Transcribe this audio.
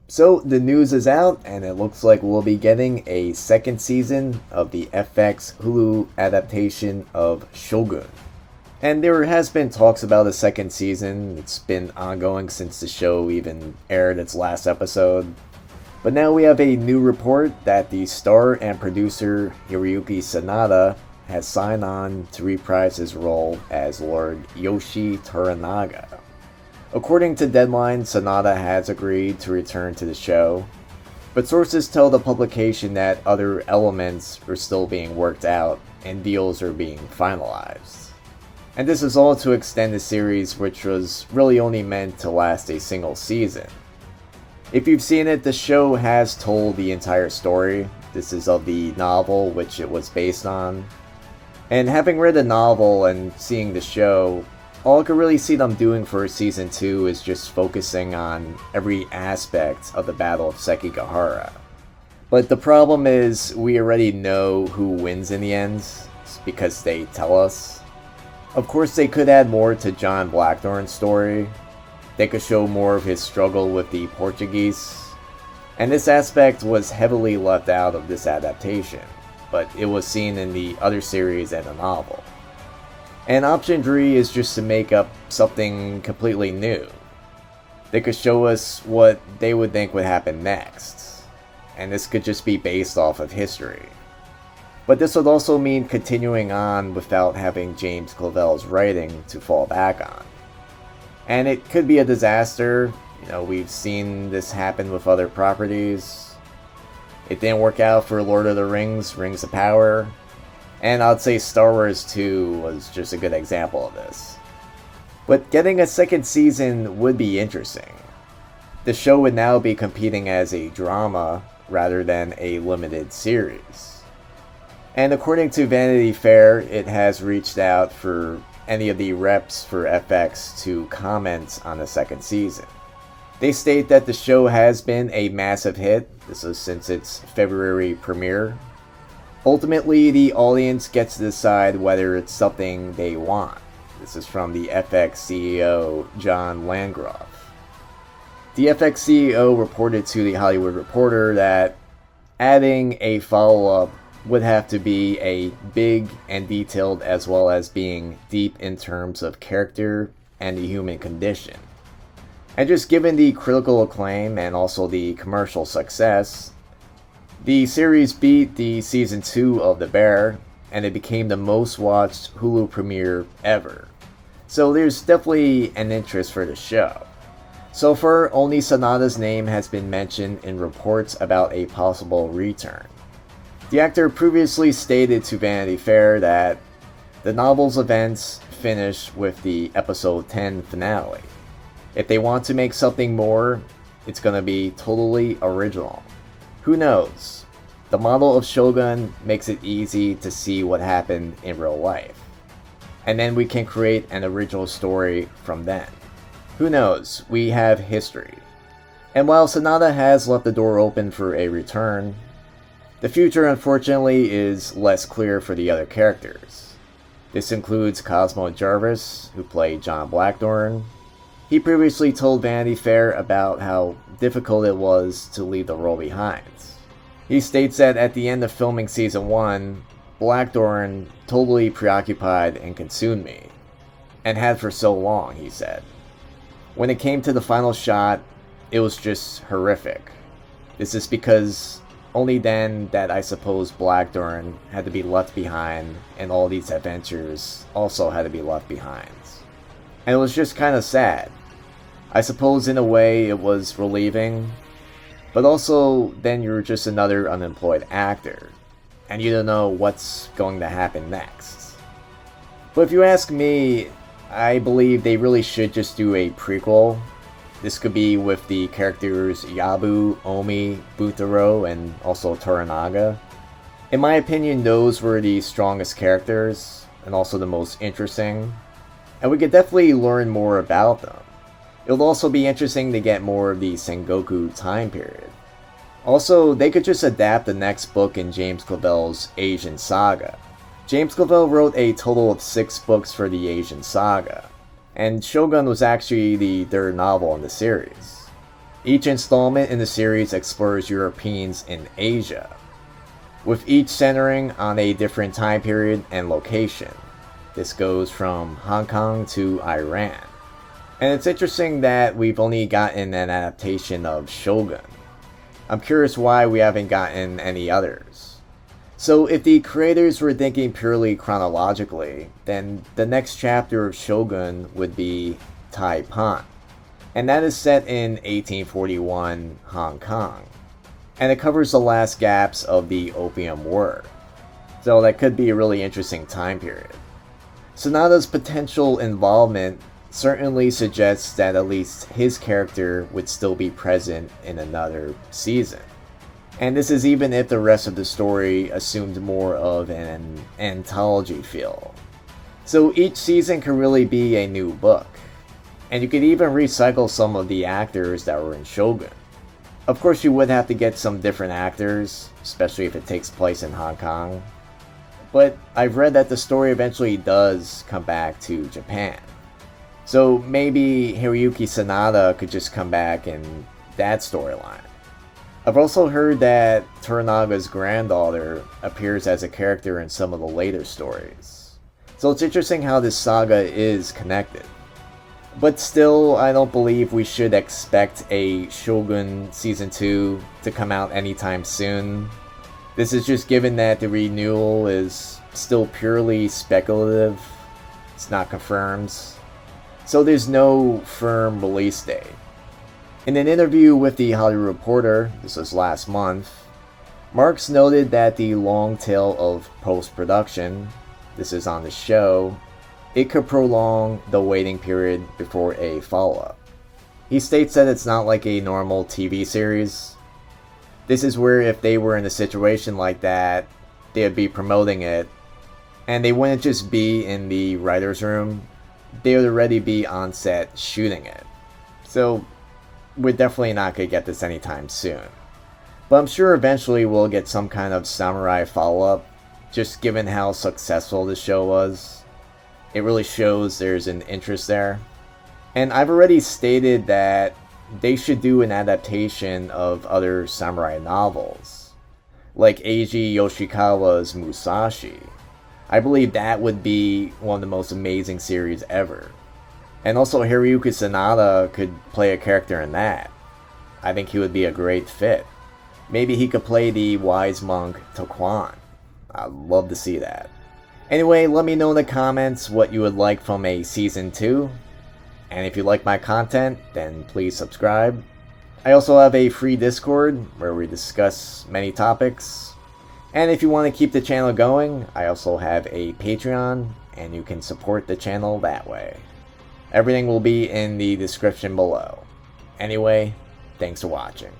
So the news is out, and it looks like we'll be getting a second season of the FX Hulu adaptation of Shogun. And there has been talks about a second season. It's been ongoing since the show even aired its last episode. But now we have a new report that the star and producer Hiroyuki Sanada has signed on to reprise his role as Lord Yoshi Toranaga. According to Deadline, Sanada has agreed to return to the show, but sources tell the publication that other elements are still being worked out and deals are being finalized. And this is all to extend the series, which was really only meant to last a single season. If you've seen it, the show has told the entire story. This is of the novel which it was based on. And having read the novel and seeing the show, all I could really see them doing for Season 2 is just focusing on every aspect of the Battle of Sekigahara. But the problem is, we already know who wins in the end, because they tell us. Of course, they could add more to John Blackthorne's story. They could show more of his struggle with the Portuguese. And this aspect was heavily left out of this adaptation, but it was seen in the other series and the novel. And option 3 is just to make up something completely new. They could show us what they would think would happen next, and this could just be based off of history. But this would also mean continuing on without having James Clavell's writing to fall back on. And it could be a disaster. We've seen this happen with other properties. It didn't work out for Lord of the Rings, Rings of Power. And I'd say Star Wars 2 was just a good example of this. But getting a second season would be interesting. The show would now be competing as a drama rather than a limited series. And according to Vanity Fair, it has reached out for any of the reps for FX to comment on the second season. They state that the show has been a massive hit. This is since its February premiere. Ultimately, the audience gets to decide whether it's something they want. This is from the FX CEO, John Landgraf. The FX CEO reported to The Hollywood Reporter that adding a follow-up would have to be a big and detailed, as well as being deep in terms of character and the human condition. And just given the critical acclaim and also the commercial success, the series beat the Season 2 of The Bear, and it became the most watched Hulu premiere ever. So there's definitely an interest for the show. So far, only Sanada's name has been mentioned in reports about a possible return. The actor previously stated to Vanity Fair that the novel's events finish with the episode 10 finale. If they want to make something more, it's gonna be totally original. Who knows? The model of Shogun makes it easy to see what happened in real life. And then we can create an original story from then. Who knows? We have history. And while Sanada has left the door open for a return, the future unfortunately is less clear for the other characters. This includes Cosmo Jarvis, who played John Blackthorne. He previously told Vanity Fair about how difficult it was to leave the role behind. He states that at the end of filming Season 1, Blackthorne totally preoccupied and consumed me, and had for so long, he said. When it came to the final shot, it was just horrific. This is because only then that I suppose Blackthorne had to be left behind, and all these adventures also had to be left behind. And it was just kind of sad. I suppose in a way it was relieving, but also then you're just another unemployed actor, and you don't know what's going to happen next. But if you ask me, I believe they really should just do a prequel. This could be with the characters Yabu, Omi, Butaro, and also Toranaga. In my opinion, those were the strongest characters, and also the most interesting, and we could definitely learn more about them. It'll also be interesting to get more of the Sengoku time period. Also, they could just adapt the next book in James Clavell's Asian Saga. James Clavell wrote a total of 6 books for the Asian Saga, and Shogun was actually the third novel in the series. Each installment in the series explores Europeans in Asia, with each centering on a different time period and location. This goes from Hong Kong to Iran. And it's interesting that we've only gotten an adaptation of Shogun. I'm curious why we haven't gotten any others. So if the creators were thinking purely chronologically, then the next chapter of Shogun would be Taipan. And that is set in 1841 Hong Kong. And it covers the last gaps of the Opium War. So that could be a really interesting time period. Sanada's potential involvement certainly suggests that at least his character would still be present in another season. And this is even if the rest of the story assumed more of an anthology feel. So each season could really be a new book. And you could even recycle some of the actors that were in Shogun. Of course, you would have to get some different actors, especially if it takes place in Hong Kong. But I've read that the story eventually does come back to Japan. So maybe Hiroyuki Sanada could just come back in that storyline. I've also heard that Toranaga's granddaughter appears as a character in some of the later stories. So it's interesting how this saga is connected. But still, I don't believe we should expect a Shogun Season 2 to come out anytime soon. This is just given that the renewal is still purely speculative. It's not confirmed. So there's no firm release date. In an interview with The Hollywood Reporter, this was last month, Marks noted that the long tail of post-production, this is on the show, it could prolong the waiting period before a follow-up. He states that it's not like a normal TV series. This is where if they were in a situation like that, they would be promoting it, and they wouldn't just be in the writer's room, they would already be on set shooting it. So we're definitely not going to get this anytime soon. But I'm sure eventually we'll get some kind of samurai follow-up, just given how successful the show was. It really shows there's an interest there. And I've already stated that they should do an adaptation of other samurai novels, like Eiji Yoshikawa's Musashi. I believe that would be one of the most amazing series ever. And also Hiroyuki Sanada could play a character in that. I think he would be a great fit. Maybe he could play the wise monk Toquan. I'd love to see that. Anyway, let me know in the comments what you would like from a Season 2. And if you like my content, then please subscribe. I also have a free Discord where we discuss many topics. And if you want to keep the channel going, I also have a Patreon, and you can support the channel that way. Everything will be in the description below. Anyway, thanks for watching.